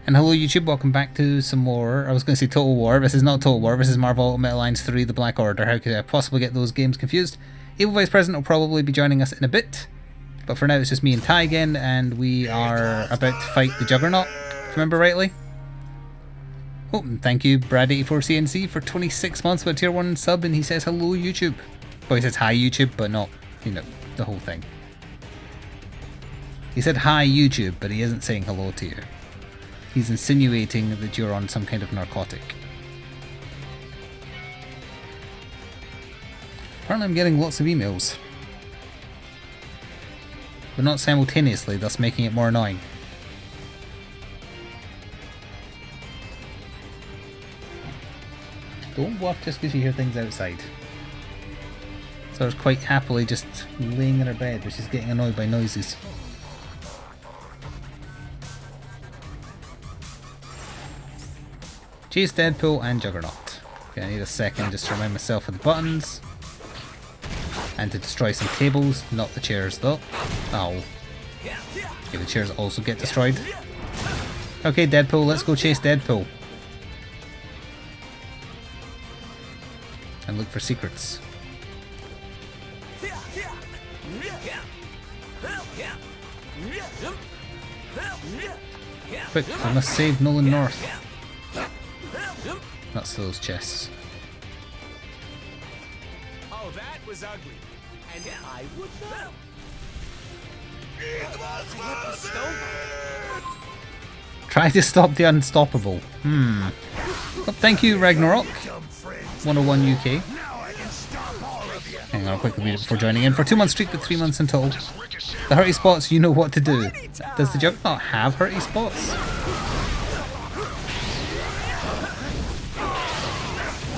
And hello YouTube, welcome back to some more, I was going to say Total War. This is not Total War, this is Marvel Ultimate Alliance 3, The Black Order. How could I possibly get those games confused? Evil Vice President will probably be joining us in a bit, but for now it's just me and Ty again, and we are about to fight the Juggernaut, if I remember rightly. Oh, and thank you Brad84CNC for 26 months with a tier 1 sub, and he says hello YouTube. Well, he says hi YouTube, but not, you know, the whole thing. He said hi YouTube, but he isn't saying hello to you. He's insinuating that you're on some kind of narcotic. Apparently I'm getting lots of emails, but not simultaneously, thus making it more annoying. Don't walk just because you hear things outside. Sarah's quite happily just laying in her bed, but she's getting annoyed by noises. Chase Deadpool and Juggernaut. Okay, I need a second just to remind myself of the buttons. And to destroy some tables, not the chairs though. Oh. Okay, the chairs also get destroyed. Okay, Deadpool, let's go chase Deadpool. And look for secrets. Quick, I must save Nolan North. That's those chests. Oh, that was ugly. And I would know. Try to stop the unstoppable. Well, thank you, Ragnarok. 101 UK. Hang on, I'll quickly read it before joining in. For 2 months streak with 3 months until the hurty spots, you know what to do. Does the Juggernaut have hurty spots?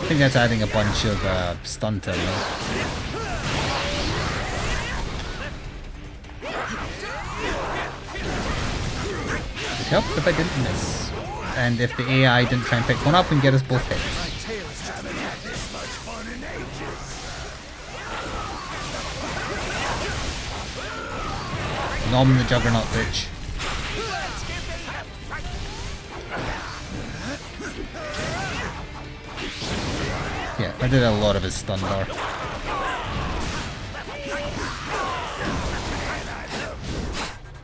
I think that's adding a bunch of stunter. It helped if I didn't miss. And if the AI didn't try and pick one up and get us both hit. Nom the Juggernaut bitch. Yeah, I did a lot of his stun bar.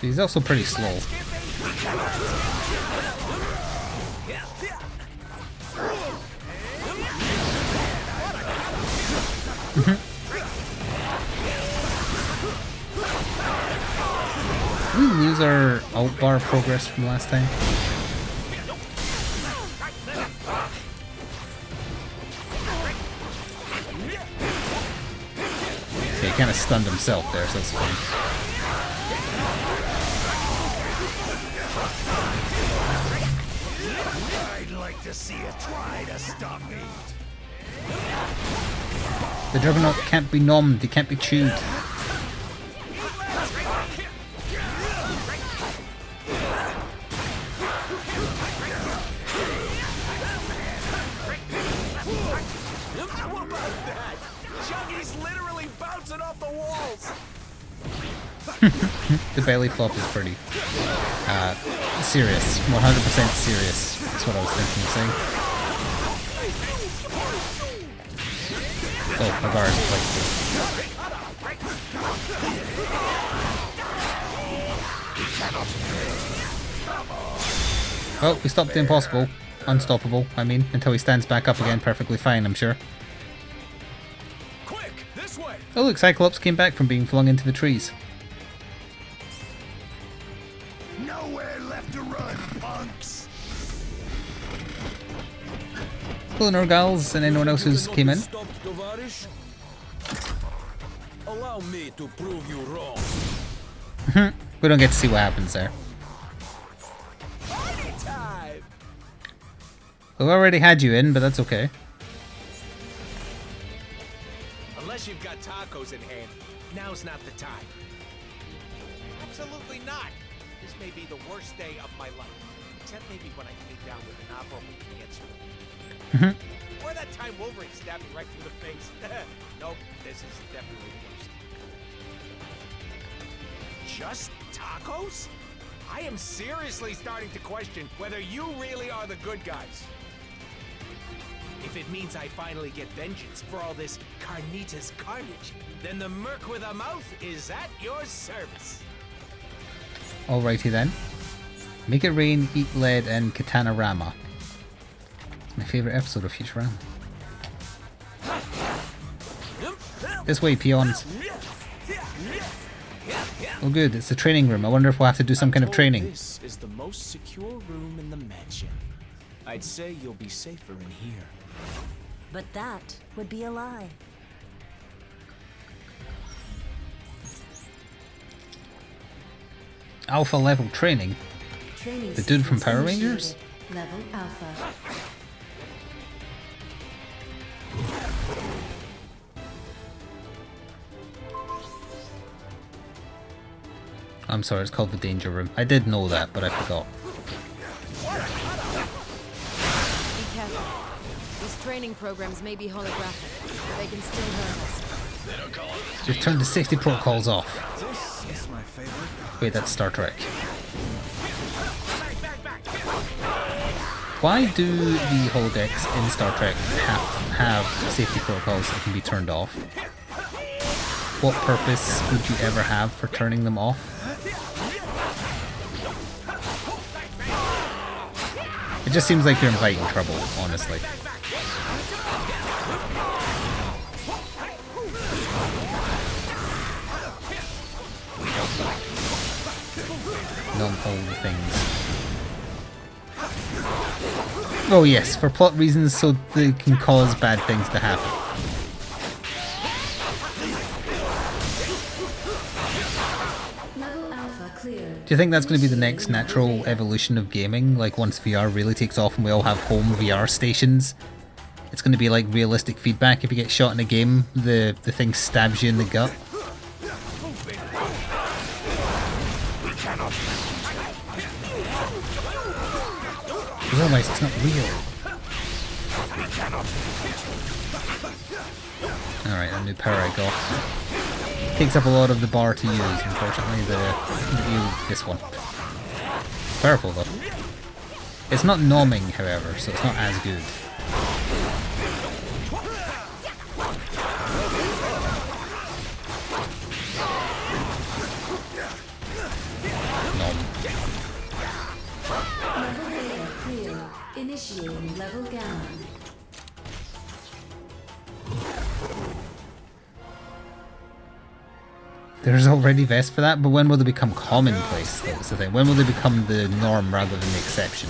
He's also pretty slow. Did we lose our alt bar progress from last time? Okay, he kind of stunned himself there, so that's fine. I'd like to see it try to stop me. The Juggernaut can't be nommed, he can't be chewed. Chuggy's literally bouncing off the walls. The belly flop is pretty serious, 100% serious. That's what I was thinking of saying. Oh, my bar is quite good. Oh, we stopped the impossible. Unstoppable, I mean, until he stands back up again perfectly fine, I'm sure. Quick, this way. Oh look, Cyclops came back from being flung into the trees. Nowhere left to run, punks. Hello Norgals and anyone else who's came in. Allow me to prove you wrong. We don't get to see what happens there. Time. We've already had you in, but that's okay. Unless you've got tacos in hand, now's not the time. Absolutely not. This may be the worst day of my life. Except maybe when I came down with an operable cancer. Or that time Wolverine stabbed me right through the face. Nope, this is definitely the worst. Just tacos? I am seriously starting to question whether you really are the good guys. If it means I finally get vengeance for all this Carnitas carnage, then the Merc with a Mouth is at your service. Alrighty then. Make it rain, eat lead, and Katana-rama. It's my favourite episode of Futurama. This way, peons. Oh good, it's the training room. I wonder if we'll have to do some kind of training. This is the most secure room in the mansion. I'd say you'll be safer in here. But that would be a lie. Alpha level training? Training The dude from Power initiated. Rangers? Level Alpha. I'm sorry, it's called the Danger Room. I did know that, but I forgot. Be careful. These training programs may be holographic, but they can still hurt us. Just turn the safety protocols off. This is my favorite. Wait, that's Star Trek. Why do the holodecks in Star Trek have safety protocols that can be turned off? What purpose would you ever have for turning them off? It just seems like you're inviting trouble, honestly. Not all the things. Oh yes, for plot reasons so they can cause bad things to happen. Level Alpha cleared. Do you think that's going to be the next natural evolution of gaming? Like once VR really takes off and we all have home VR stations, it's going to be like realistic feedback. If you get shot in a game, the thing stabs you in the gut. Otherwise, it's not real. Alright, a new power I got. Takes up a lot of the bar to use, unfortunately, this one. Powerful though. It's not nomming, however, so it's not as good. Nom. Level Beta cleared. Initiating level Gamma. There's already vests for that, but when will they become commonplace? That's the thing. When will they become the norm rather than the exception?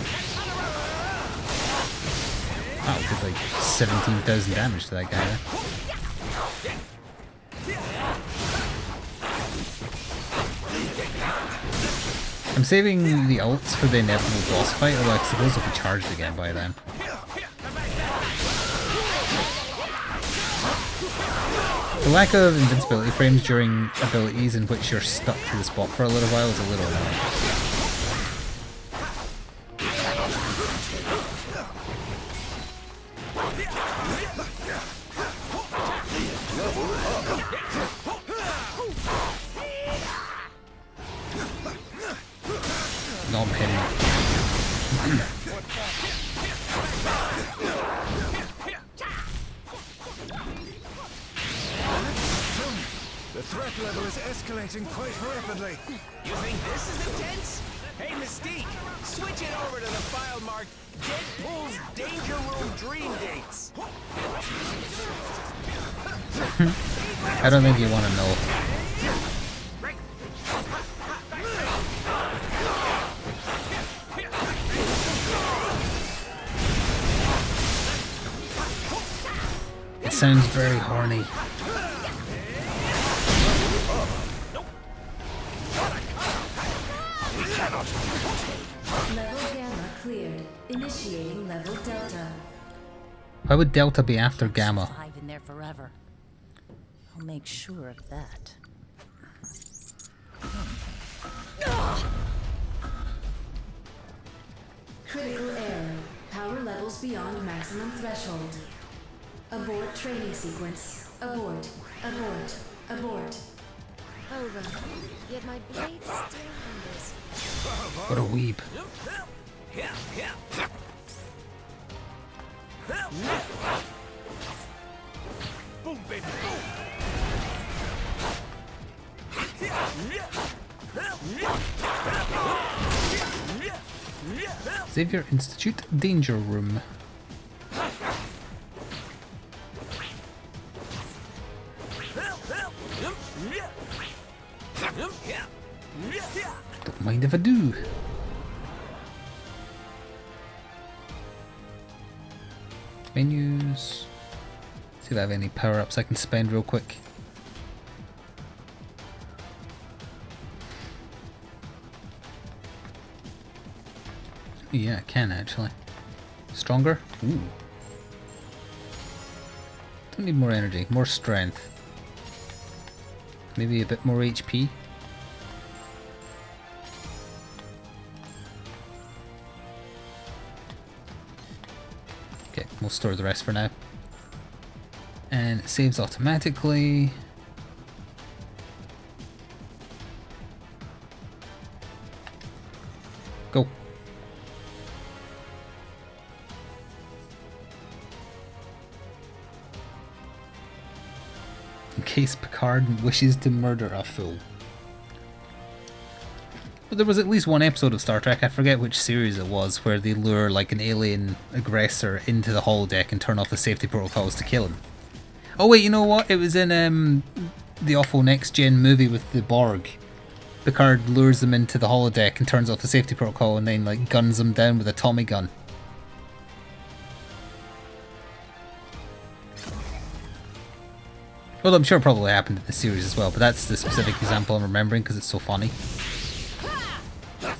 Wow, did like 17,000 damage to that guy there. I'm saving the ults for the inevitable boss fight, although I suppose it'll be charged again by then. The lack of invincibility frames during abilities in which you're stuck to the spot for a little while is a little annoying. Nom him. The threat level is escalating quite rapidly. You think this is intense? Hey, Mystique, switch it over to the file marked Deadpool's Danger Room Dream Dates. I don't think you want to know. It sounds very horny. Level Gamma cleared. Initiating level Delta. Why would Delta be after Gamma? Survive in there forever. I'll make sure of that. Critical error. Power levels beyond maximum threshold. Abort training sequence. Abort. Abort. Abort. Over. Yet my blade still hungers. What a weeb. Boom, baby, Xavier Institute Danger Room. Don't mind if I do. Menus. See if I have any power-ups I can spend real quick. Yeah, I can actually. Stronger? Ooh. Don't need more energy, more strength. Maybe a bit more HP. Okay, we'll store the rest for now. And it saves automatically. Go. In case Picard wishes to murder a fool. But there was at least one episode of Star Trek, I forget which series it was, where they lure like an alien aggressor into the holodeck and turn off the safety protocols to kill him. Oh wait, you know what? It was in the awful Next Gen movie with the Borg. Picard lures them into the holodeck and turns off the safety protocol and then like guns them down with a Tommy gun. Well, I'm sure it probably happened in the series as well, but that's the specific example I'm remembering because it's so funny.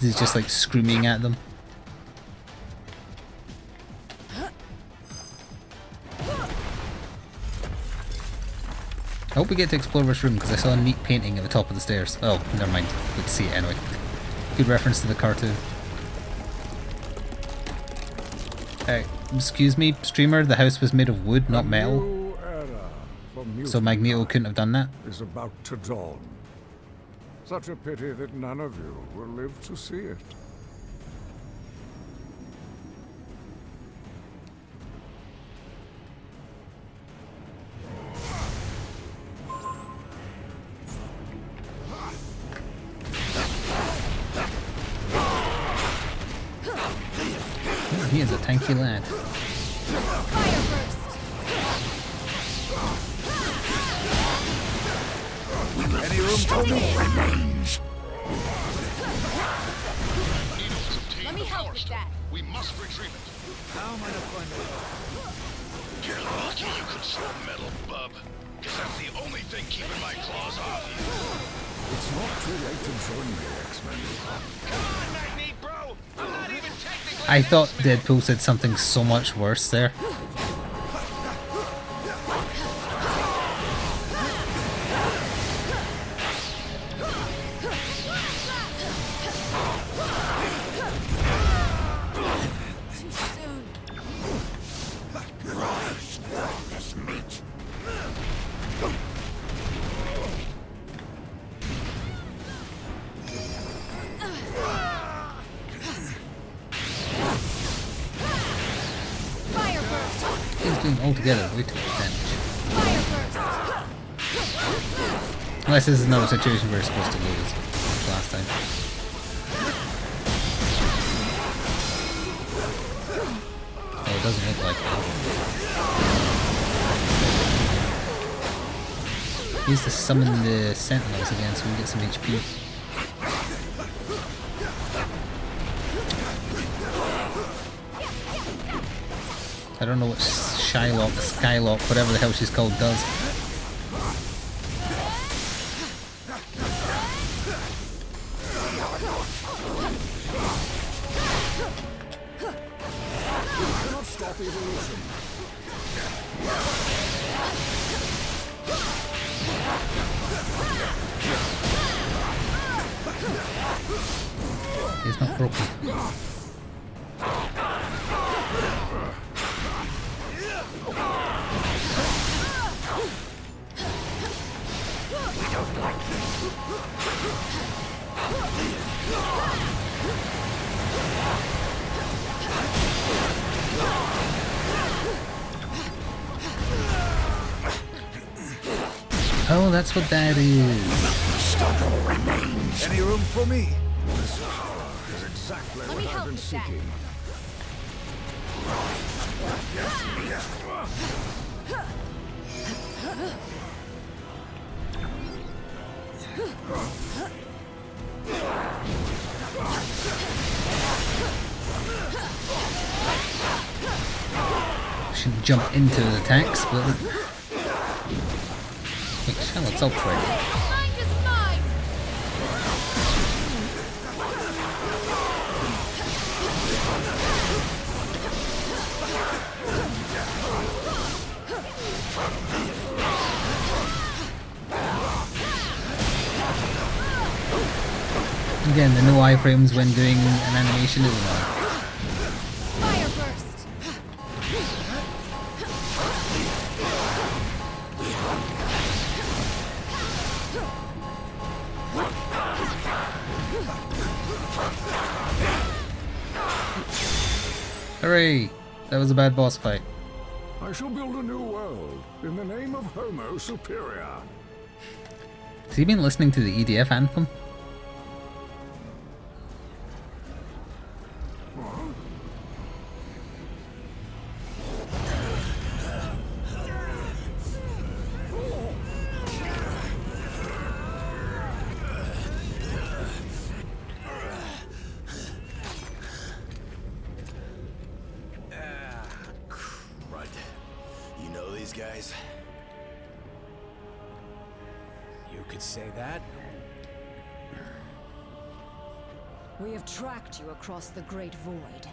He's just like screaming at them. I hope we get to explore this room because I saw a neat painting at the top of the stairs. Oh, never mind. Let's see it anyway. Good reference to the cartoon. Excuse me, streamer, the house was made of wood, not metal. New era for So Magneto couldn't have done that. is about to dawn. Such a pity that none of you will live to see it. Oh, he is a tanky lad. Fire burst! Any room for me? Let me help with that. We must retrieve it. How am I to find out? You're lucky you could slow metal, bub. Because that's the only thing keeping my claws off you. It's not too late to join me, X-Men. Come on, Magneto, bro! I'm not even technically I thought Deadpool said something so much worse there. Too soon. Fire burst! He's doing altogether way too much damage. Fire burst! Unless this is another situation where we're supposed to lose, like last time. Oh, it doesn't look like that. He needs to summon the Sentinels again so we can get some HP. I don't know what Skylock, whatever the hell she's called, does. Stop evolution. He's not broken. Oh, that's what that is. Any room for me? This power is exactly Let me what I've help been with that. seeking. Shouldn't jump into the attacks, but wait, Charlotte's ultra. Mine is mine! Again, the no iframes when doing an animation is annoying. Fire burst! Hooray! That was a bad boss fight. I shall build a new world in the name of Homo Superior. Has he been listening to the EDF anthem? Crud. You know these guys? You could say that. We have tracked you across the Great Void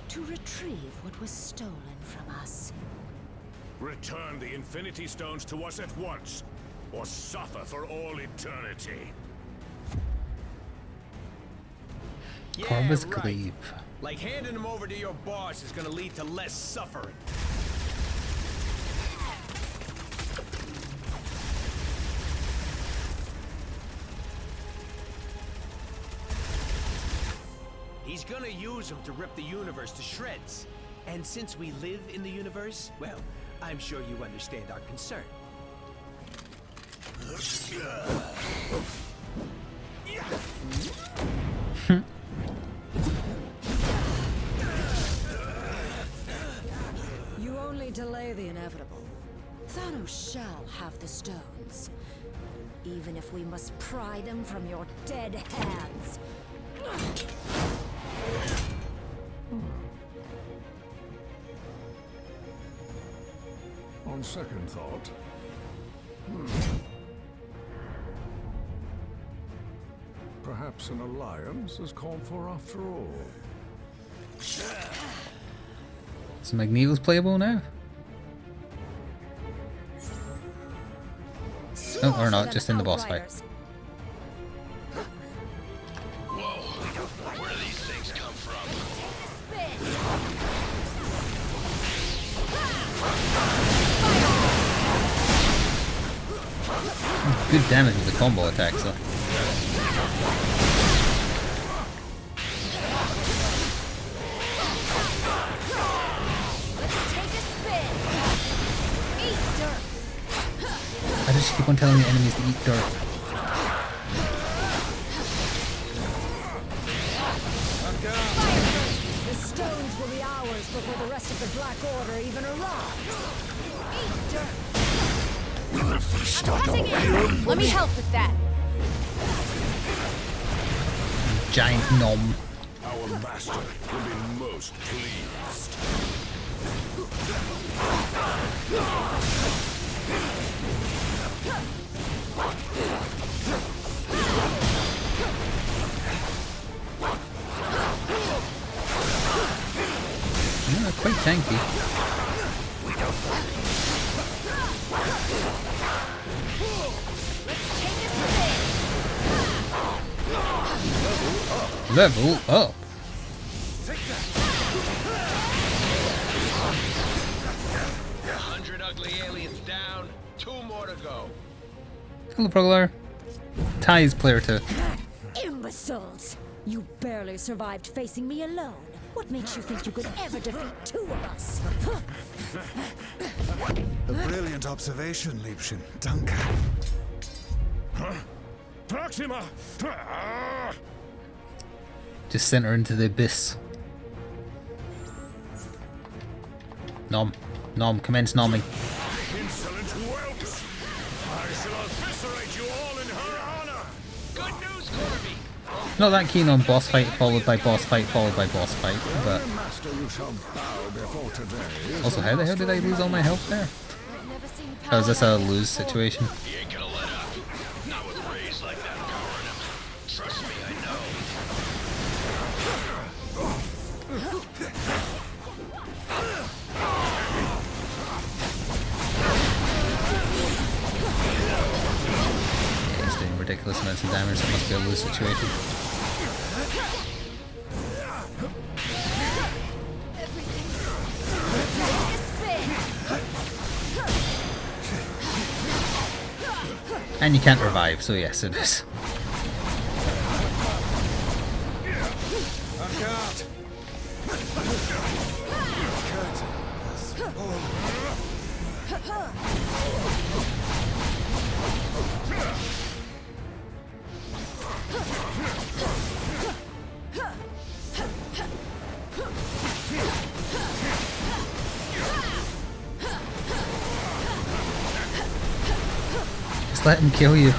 to retrieve what was stolen from us. Return the Infinity Stones to us at once, or suffer for all eternity. Corvus right. Glaive. Like handing them over to your boss is gonna lead to less suffering. He's gonna use them to rip the universe to shreds. And since we live in the universe, well, I'm sure you understand our concern. You only delay the inevitable. Thanos shall have the stones. Even if we must pry them from your dead hands. On second thought, perhaps an alliance is called for after all. So Magneto's playable now? Oh, or not, just in the boss fight. Whoa, where do these things come from? Good damage with the combo attacks though. Why does she keep on telling the enemies to eat dirt? The stones will be ours before the rest of the Black Order even arrives. Cutting it! Let me help with that. Giant nom. Our master will be most pleased. Yeah, quite tanky. Level up. 100 ugly aliens down, 2 more to go. Hello, Proglar. Ties player 2. Imbeciles! You barely survived facing me alone. What makes you think you could ever defeat 2 of us? A brilliant observation, Liebchen. Danke. Proxima! Just sent her into the abyss. Nom. Nom. Commence nomming. Insolent whelp! I shall eviscerate you all in her honor! Good news, Corby. Not that keen on boss fight followed by boss fight followed by boss fight, but Master, you shall bow before today. also how the hell did I lose all my health there? I've never seen Oh, is this a power like lose this before. situation? He ain't gonna let up. Not with rays like that powering him. Trust me, I know. Yeah, he's doing ridiculous amounts of damage. That must be a lose situation. And you can't revive, so yes, it is. Just let him kill you.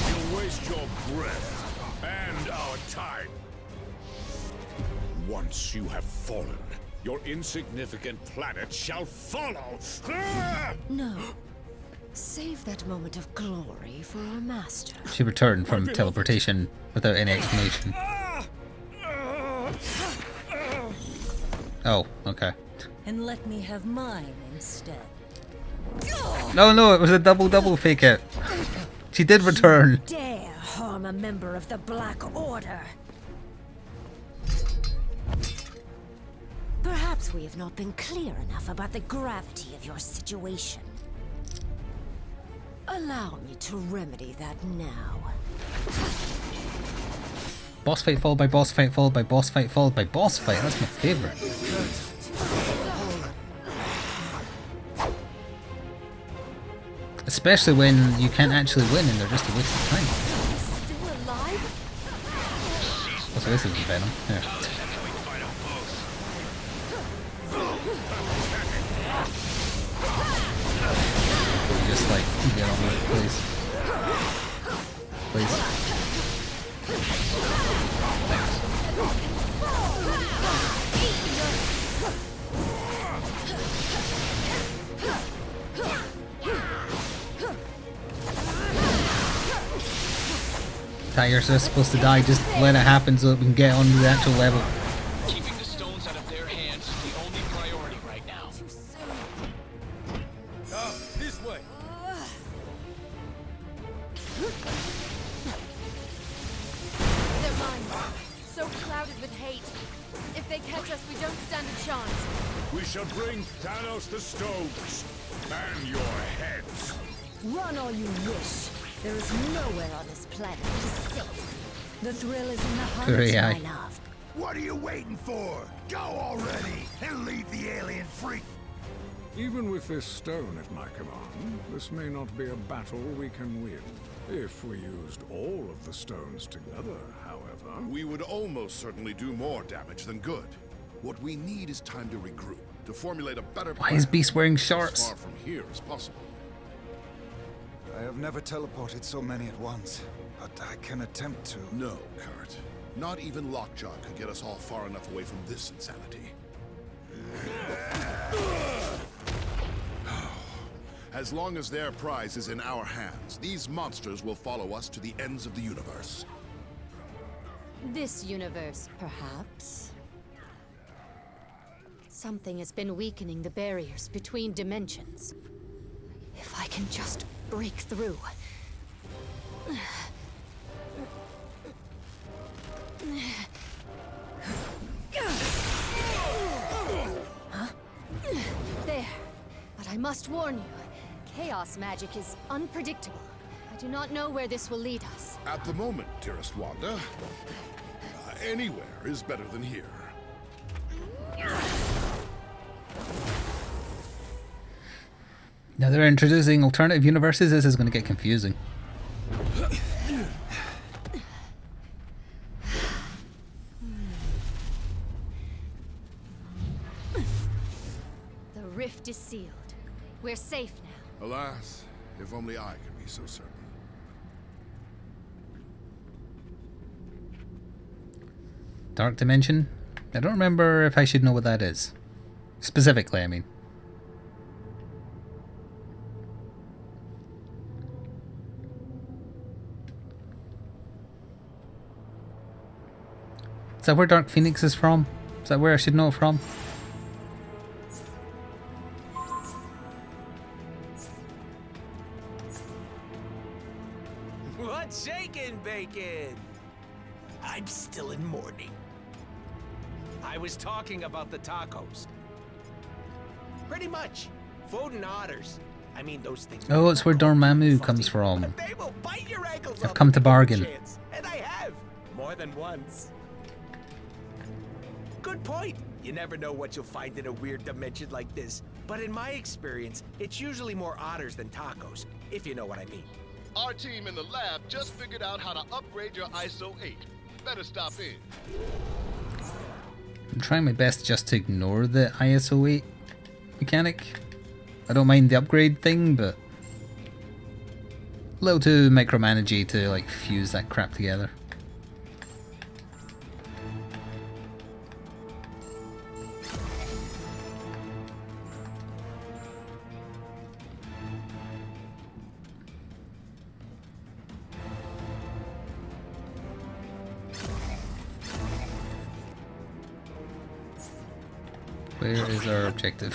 You'll waste your breath and our time. Once you have fallen, your insignificant planet shall follow. No. Save that moment of glory for our master. She returned from teleportation without any explanation. Oh, okay. And let me have mine instead. No, no, it was a double fake out. She did return. Dare harm a member of the Black Order. Perhaps we have not been clear enough about the gravity of your situation. Allow me to remedy that now. Boss fight followed by boss fight followed by boss fight followed by boss fight. That's my favorite. Especially when you can't actually win and they're just a waste of time. Still alive? Also, this isn't Venom. Yeah. How the heck can we fight them both? Just like get on with it, please. Please. Thanks. Tiger's just supposed to die, just let it happen so that we can get on to the actual level. Keeping the stones out of their hands is the only priority right now. This way. Their minds, so clouded with hate. If they catch us, we don't stand a chance. We shall bring Thanos the stones and your heads. Run all you wish. There is nowhere on this planet that is safe. The thrill is in the hunt, Yeah. my love. What are you waiting for? Go already and leave the alien free. Even with this stone at my command, this may not be a battle we can win. If we used all of the stones together, however... We would almost certainly do more damage than good. What we need is time to regroup, to formulate a better plan. Why is Beast wearing As shorts? far from here as possible. I have never teleported so many at once, but I can attempt to. No, Kurt. Not even Lockjaw could get us all far enough away from this insanity. As long as their prize is in our hands, these monsters will follow us to the ends of the universe. This universe, perhaps. Something has been weakening the barriers between dimensions. If I can just break through. Huh? There. But I must warn you, chaos magic is unpredictable. I do not know where this will lead us. At the moment, dearest Wanda, Anywhere is better than here. Now they're introducing alternative universes. This is going to get confusing. The rift is sealed. We're safe now. Alas, if only I could be so certain. Dark Dimension? I don't remember if I should know what that is. Specifically, I mean. Is that where Dark Phoenix is from? Is that where I should know it from? What's shaking, Bacon? I'm still in mourning. I was talking about the tacos. Pretty much. Food and otters. I mean, those things. Oh, it's where Dormammu comes from. They will bite your ankles I've off come if to you give bargain. them a chance. And I have. More than once. Good point. You never know what you'll find in a weird dimension like this. But in my experience, it's usually more otters than tacos, if you know what I mean. Our team in the lab just figured out how to upgrade your ISO 8. Better stop in. I'm trying my best just to ignore the ISO 8 mechanic. I don't mind the upgrade thing, but a little too micromanagey to like fuse that crap together. Where is our objective?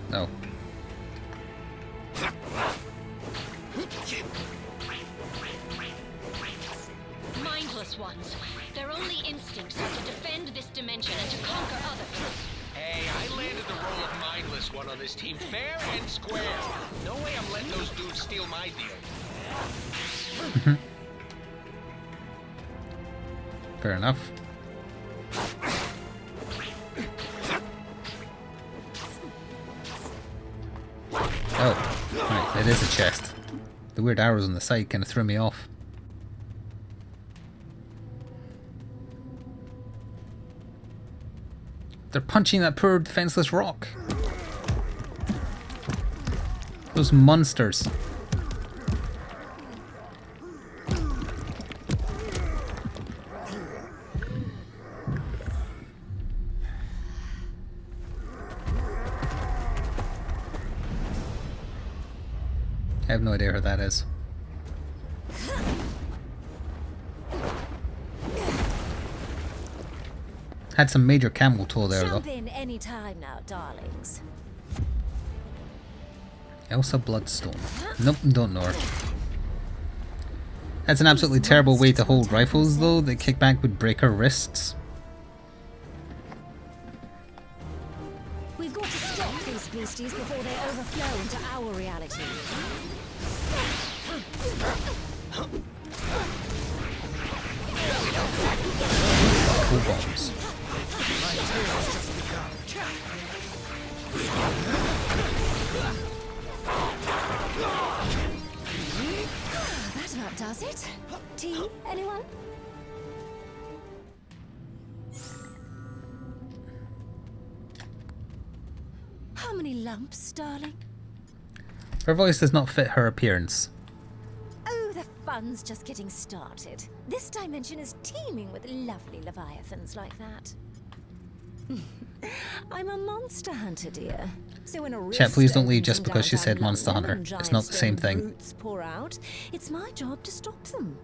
No. Mindless ones. Their only instincts are to defend this dimension and to conquer others. Hey, I landed the role of mindless one on this team fair and square. No way I'm letting those dudes steal my deal. Fair enough. Oh, right, it is a chest. The weird arrows on the side kind of threw me off. They're punching that poor defenseless rock. Those monsters. I have no idea who that is. Had some major camel toe there though. Jump in any time now, darlings. Elsa Bloodstone. Nope, don't know her. That's an absolutely terrible way to hold rifles though. The kickback would break her wrists. We've got to stop these beasties before they overflow into our reality. Cool bombs. That about does it. Tea, anyone? How many lumps, darling? Her voice does not fit her appearance. Oh, the fun's just getting started. This dimension is teeming with lovely leviathans like that. I'm a monster hunter, dear. So when a Chat, please don't leave opens just in because she said downtown Monster London Hunter. and It's not the same giant thing. roots pour out, it's my job to stop them,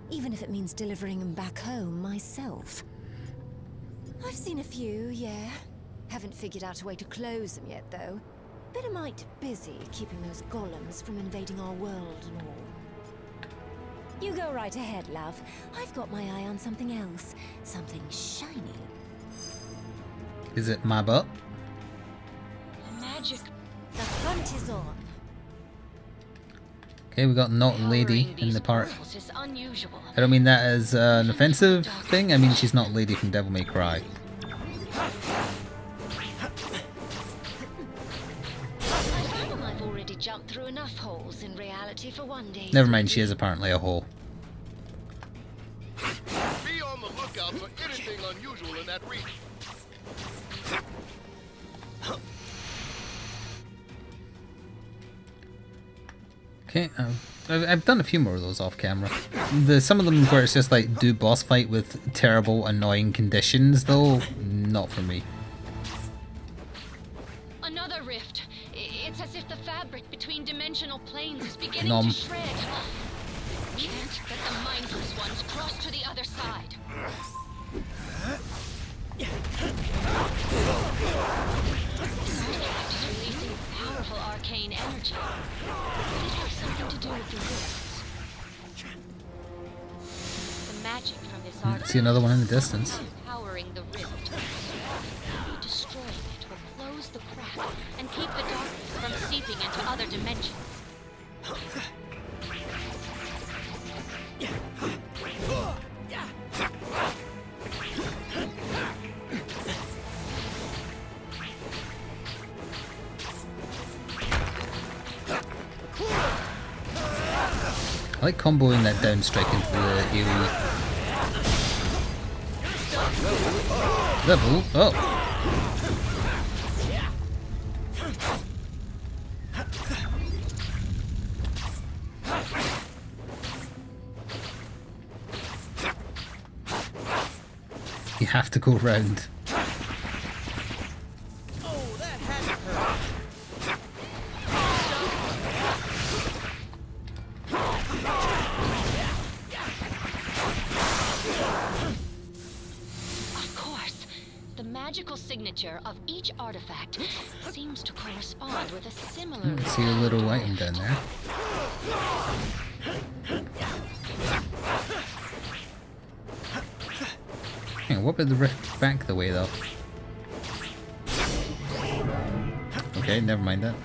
even if it means delivering them back home myself. I've seen a few, yeah. Haven't figured out a way to close them yet, though. Bit a mite busy keeping those golems from invading our world and all. You go right ahead, love. I've got my eye on something else. Something shiny. Is it my butt? Magic. The hunt is on. Okay, we got not lady Harboring in these the part. portals is unusual. I don't mean that as an offensive thing. I mean she's not lady from Devil May Cry. I found I've already jumped through enough holes in reality for one day. Never mind, she is apparently a hole. Be on the lookout for anything unusual in that region. Okay, I've done a few more of those off camera. Some of them where it's just like do boss fight with terrible, annoying conditions, though, not for me. Another rift. It's as if the fabric between dimensional planes is beginning Nom. to shred. Can't let the mindless ones cross to the other side. It's releasing powerful arcane energy. Could it have something to do with the rifts? The magic from this artifact. See another one in the distance. Powering the rift. Destroying it will close the crack and keep the darkness from seeping into other dimensions. I like comboing that down strike into the AoE. Level up! You have to go round. Magical signature of each artifact seems to correspond with a similar. See a little item down there. Hang on, what about the rift back the way though? Okay, never mind that.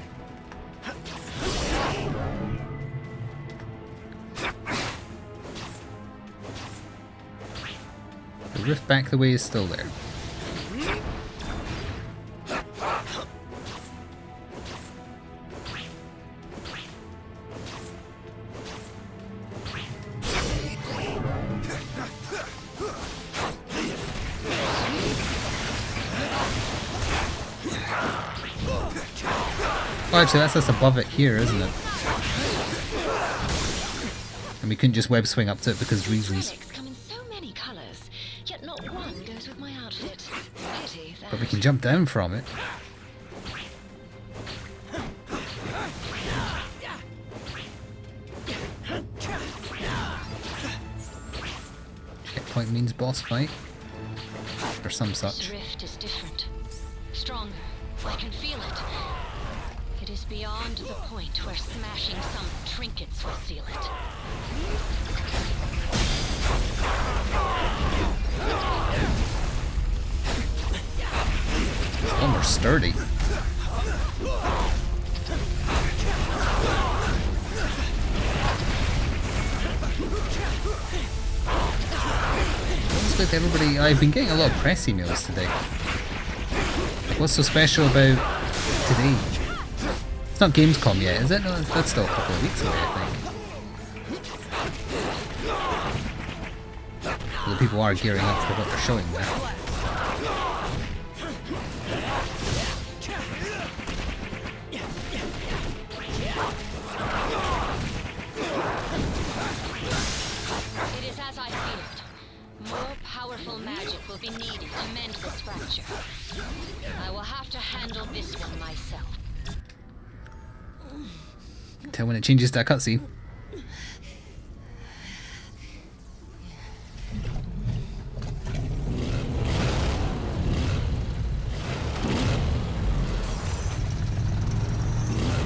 The rift back the way is still there. Oh, actually, that's just above it here, isn't it? And we couldn't just web swing up to it because reasons. Come in so many colors, yet not one goes with my outfit. Pity that. But we can jump down from it. Checkpoint means boss fight. Or some such. This rift is different. Stronger. I can feel it. It is beyond the point where smashing some trinkets will seal it. It's almost sturdy. What's with everybody? I've been getting a lot of press emails today. What's so special about today? It's not Gamescom yet, is it? No, that's still a couple of weeks away, I think. The people are gearing up for what they're showing there. It is as I feared. More powerful magic will be needed to mend this fracture. I will have to handle this one myself. Tell when it changes to a cutscene.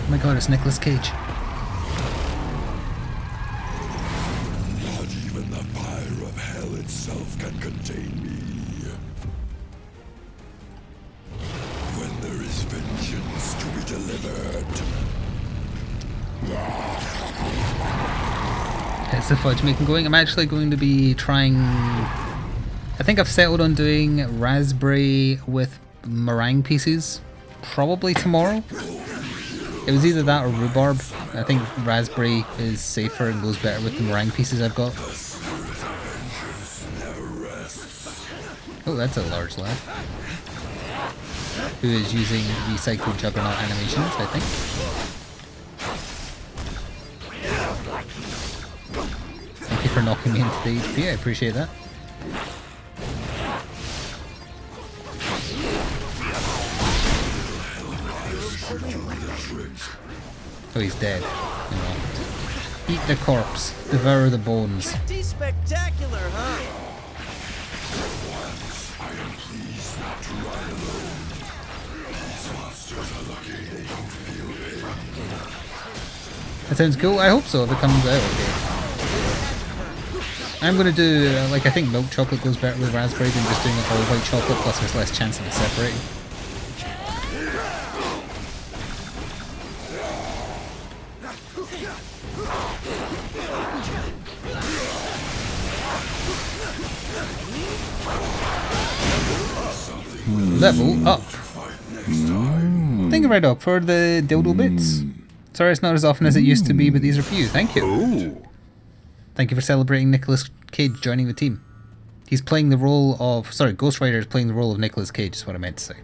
Oh my god, it's Nicolas Cage. Not even the fire of hell itself can contain me. When there is vengeance to be delivered. It's the fudge making going. I'm actually going to be trying... I think I've settled on doing raspberry with meringue pieces. Probably tomorrow. It was either that or rhubarb. I think raspberry is safer and goes better with the meringue pieces I've got. Oh, that's a large lad. Who is using recycled Juggernaut animations, I think. Thank you for knocking me into the HP, I appreciate that. Oh, he's dead. Eat the corpse, devour the bones. Pretty spectacular, huh? That sounds cool. I hope so if it comes out okay. I'm going to do, like, I think milk chocolate goes better with raspberry than just doing it all white chocolate, plus there's less chance of it separating. Level up. Thank you, Red Dog, for the dildo bits. Sorry it's not as often as it used to be, but these are for you. Thank you. Thank you for celebrating Nicolas Cage joining the team. He's playing the role of... Sorry, Ghost Rider is playing the role of Nicolas Cage, is what I meant to say.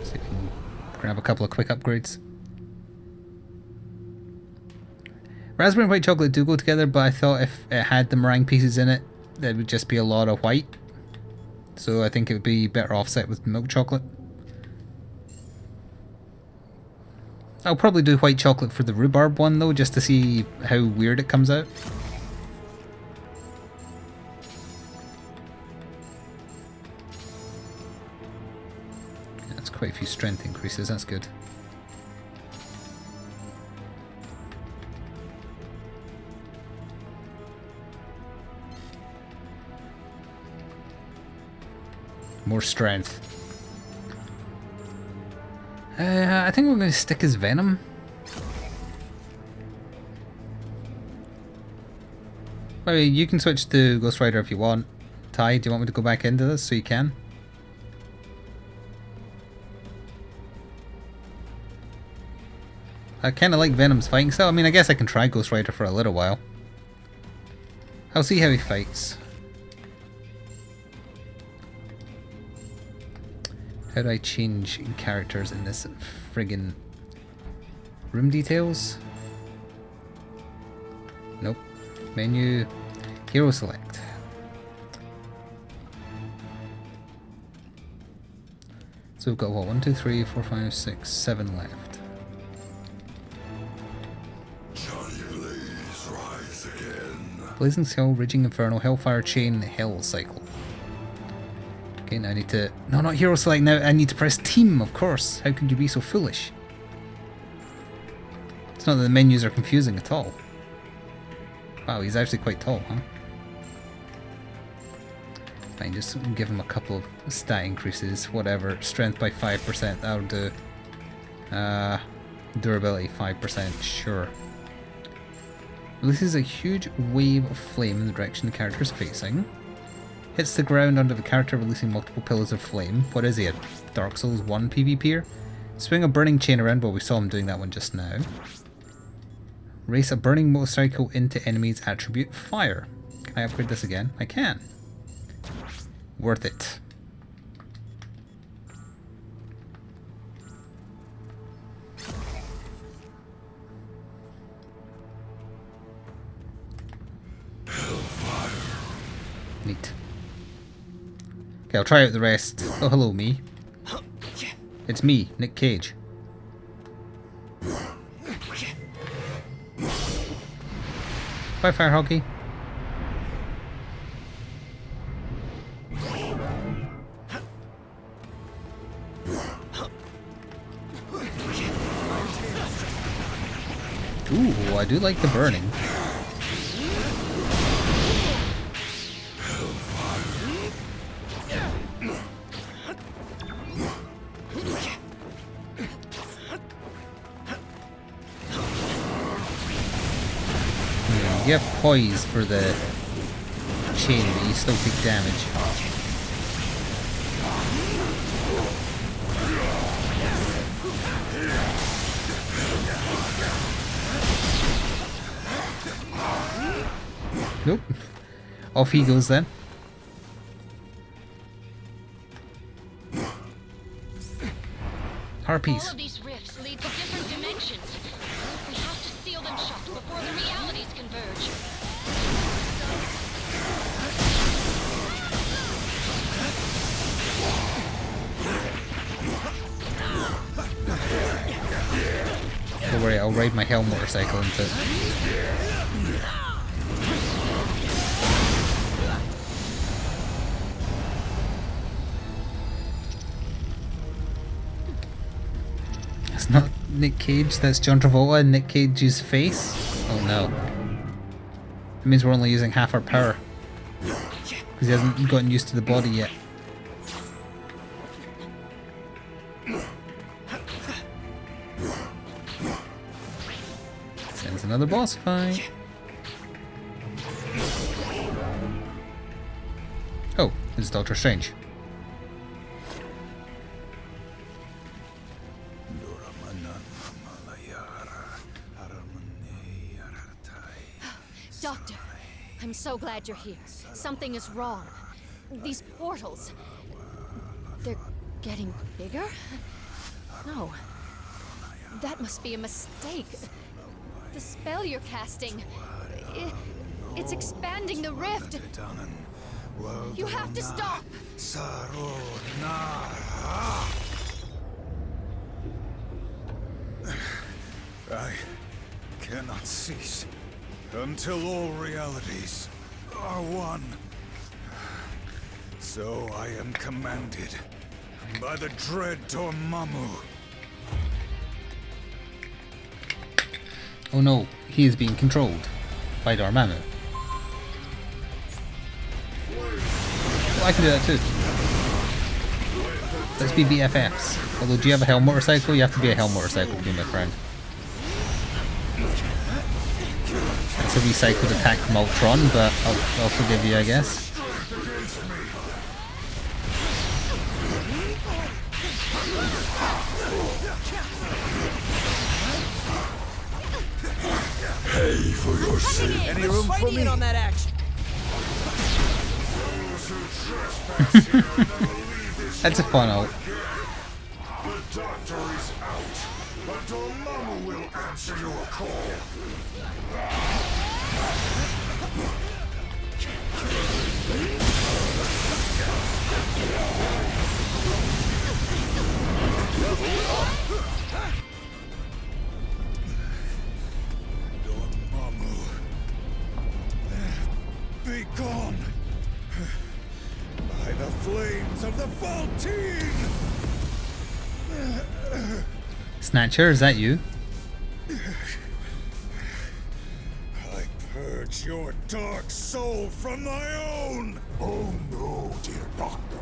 See if we can grab a couple of quick upgrades. Raspberry and white chocolate do go together, but I thought if it had the meringue pieces in it, there would just be a lot of white. So I think it would be better offset with milk chocolate. I'll probably do white chocolate for the rhubarb one though, just to see how weird it comes out. Yeah, that's quite a few strength increases, that's good. More strength. I think we're going to stick as Venom. I mean, you can switch to Ghost Rider if you want. Ty, do you want me to go back into this so you can? I kind of like Venom's fighting style. I mean, I guess I can try Ghost Rider for a little while. I'll see how he fights. How do I change characters in this friggin' room details? Nope. Menu, hero select. So we've got what? 1, 2, 3, 4, 5, 6, 7 left. Johnny Blaze, rise again. Blazing Cell, Raging Inferno, Hellfire Chain, Hell Cycle. Okay, now I need to... No, not hero select now. I need to press team, of course. How could you be so foolish? It's not that the menus are confusing at all. Wow, he's actually quite tall, huh? Fine, just give him a couple of stat increases, whatever. Strength by 5%, that'll do. Durability 5%, sure. Releases a huge wave of flame in the direction the character is facing. Hits the ground under the character, releasing multiple pillars of flame. What is he, a Dark Souls 1 PvPer? Swing a burning chain around, well we saw him doing that one just now. Race a burning motorcycle into enemies, attribute fire. Can I upgrade this again? I can. Worth it. Neat. Okay, I'll try out the rest. Oh, hello, me. It's me, Nick Cage. Bye, Fire Hockey. Ooh, I do like the burning. You have poise for the chain, but you still take damage. Nope. Off he goes then. Harpies. All of these rifts lead to different dimensions. We have to seal them shut before the realities converge. Don't worry, I'll ride my Hell motorcycle into it. That's not Nick Cage, that's John Travolta in Nick Cage's face. Oh no. It means we're only using half our power. Because he hasn't gotten used to the body yet. Sends another boss fight. Oh, it's Doctor Strange. Doctor, I'm so glad you're here. Something is wrong. These portals... they're getting bigger? No. That must be a mistake. The spell you're casting... it's expanding the rift. You have to stop! I cannot cease until all realities are one. So I am commanded by the dread Dormammu. Oh no, he is being controlled by Dormammu. Well, I can do that too. Let's be BFFs. Although, do you have a Hell motorcycle? You have to be a Hell motorcycle to be my friend. That's a recycled attack from Ultron, but I'll forgive you, I guess. Pay for your sin. Any room for me on that action? That's a fun ult. The doctor is out, but Dormammu will answer your call. Dormammu, be gone by the flames of the Faltine! Snatcher, is that you? I purge your dark soul from my own! Oh no, dear doctor.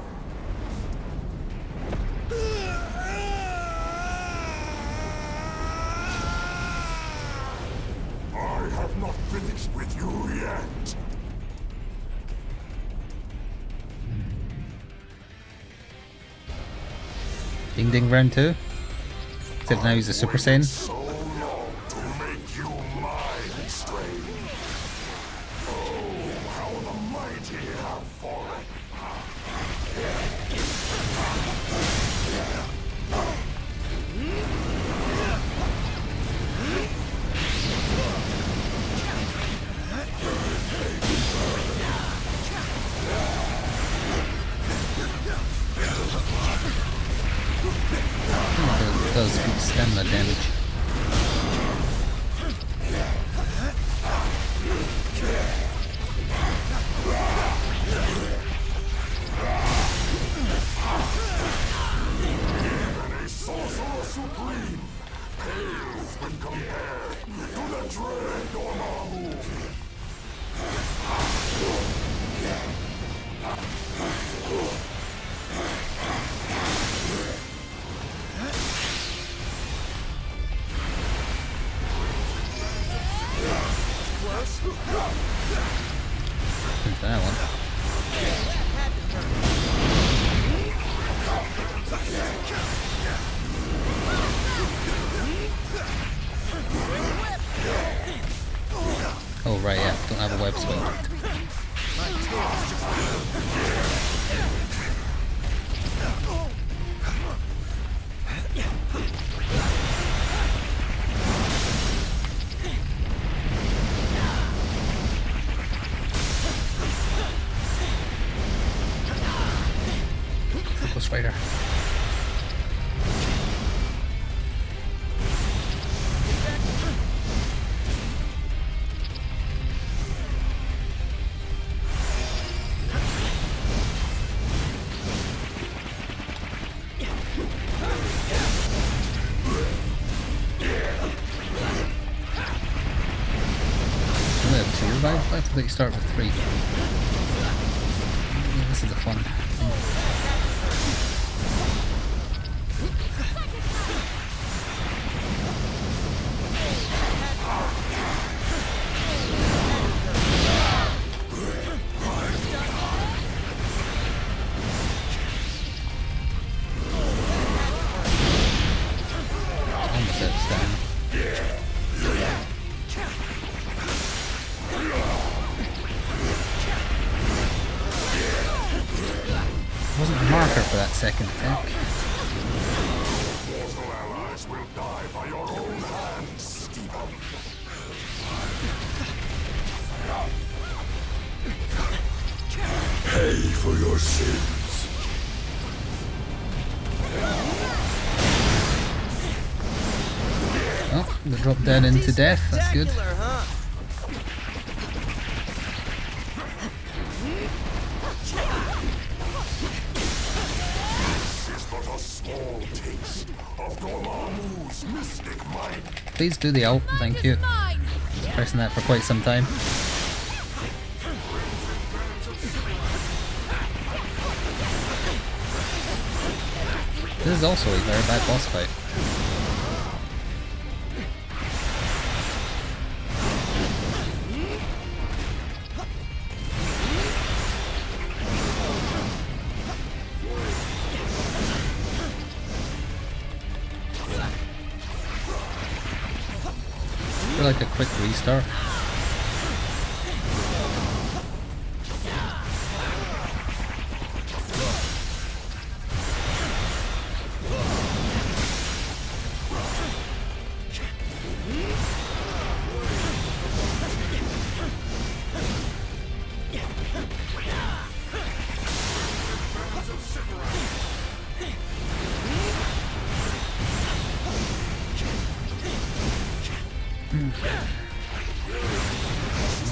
I have not finished with you yet. Ding ding round 2. Except now he's a Super Saiyan. So long to make you mine, Strange. Oh, how the mighty have fallen. It does extend the damage. Even a sorcerer supreme pales when compared to the dread Dormammu. Into that one. Oh right, yeah, don't have a web spell. Ghost Rider. Revives left, but you start with 3. Yeah, this is a fun thing. Almost outstanding. Wasn't a marker for that second attack. Mortal allies will die by your own hands, Stephen. Pay for your sins. Oh, they dropped down into death, that's good. Please do the ult, thank you. Pressing that for quite some time. This is also a very bad boss fight. Like a quick restart.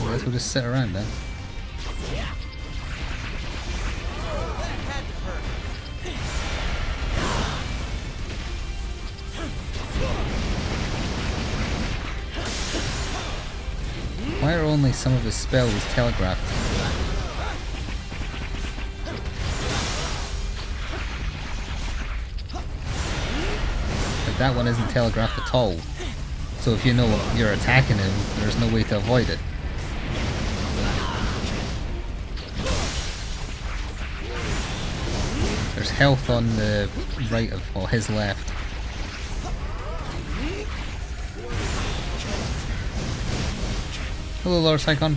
I guess we'll just sit around then. Why are only some of his spells telegraphed? Like that one isn't telegraphed at all. So if you know you're attacking him, there's no way to avoid it. There's health on the right of, well, his left. Hello, Lord Psychon.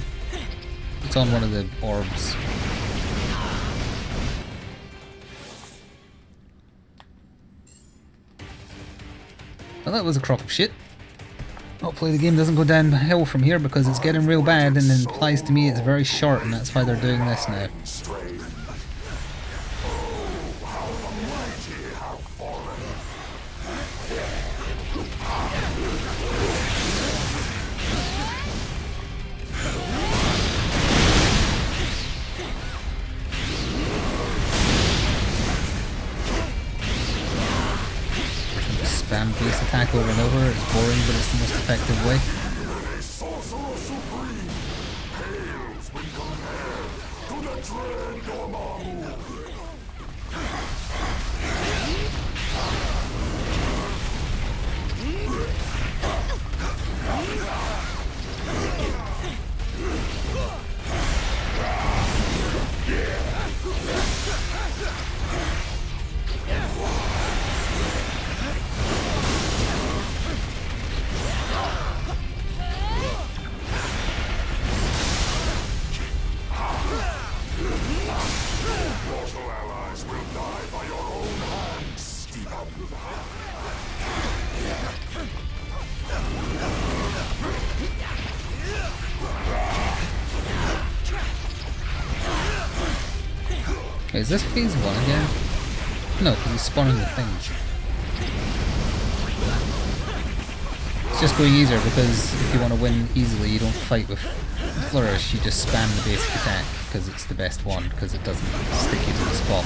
It's on one of the orbs. Well, that was a crock of shit. Hopefully the game doesn't go downhill from here because it's getting real bad and it implies to me it's very short and that's why they're doing this now. Spam base attack over and over, it's boring but it's the most effective way. Sorcerer Supreme pales when compared to the dread Dormammu. Wait, is this phase 1 again? No, because he's spawning the things. It's just going easier because if you want to win easily, you don't fight with Flourish, you just spam the basic attack because it's the best one, because it doesn't stick you to the spot.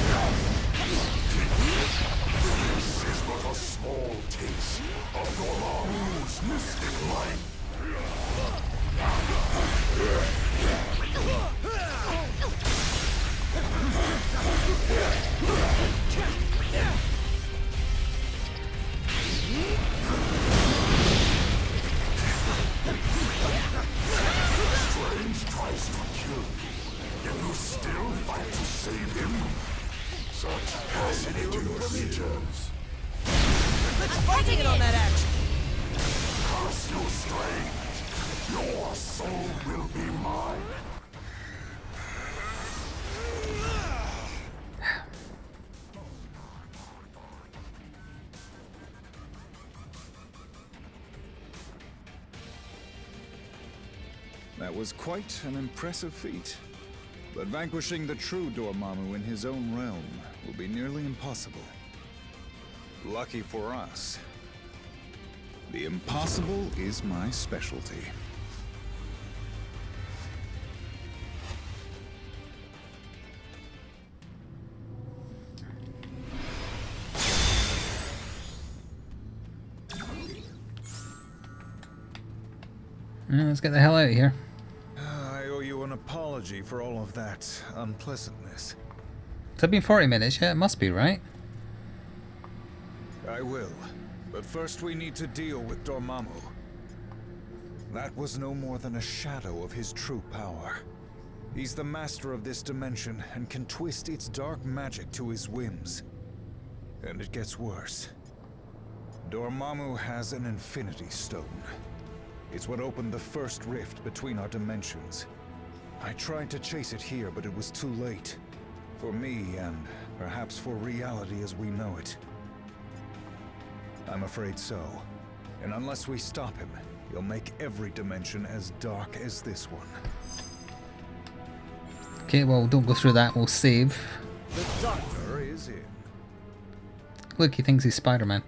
This is but a small taste of Dormammu's mystic might. Strange tries to kill you, yet you still fight to save him. Such passionate creatures. Let's fight it on that action. Curse you, Strange. Your soul will be mine. That was quite an impressive feat. But vanquishing the true Dormammu in his own realm will be nearly impossible. Lucky for us, the impossible is my specialty. Let's get the hell out of here. I owe you an apology for all of that unpleasantness. Has it been 40 minutes yet? It must be, right? I will. But first we need to deal with Dormammu. That was no more than a shadow of his true power. He's the master of this dimension and can twist its dark magic to his whims. And it gets worse. Dormammu has an Infinity Stone. It's what opened the first rift between our dimensions. I tried to chase it here, but it was too late. For me, and perhaps for reality as we know it. I'm afraid so. And unless we stop him, he'll make every dimension as dark as this one. Okay, well, don't go through that, we'll save. The Doctor is in. Look, he thinks he's Spider-Man.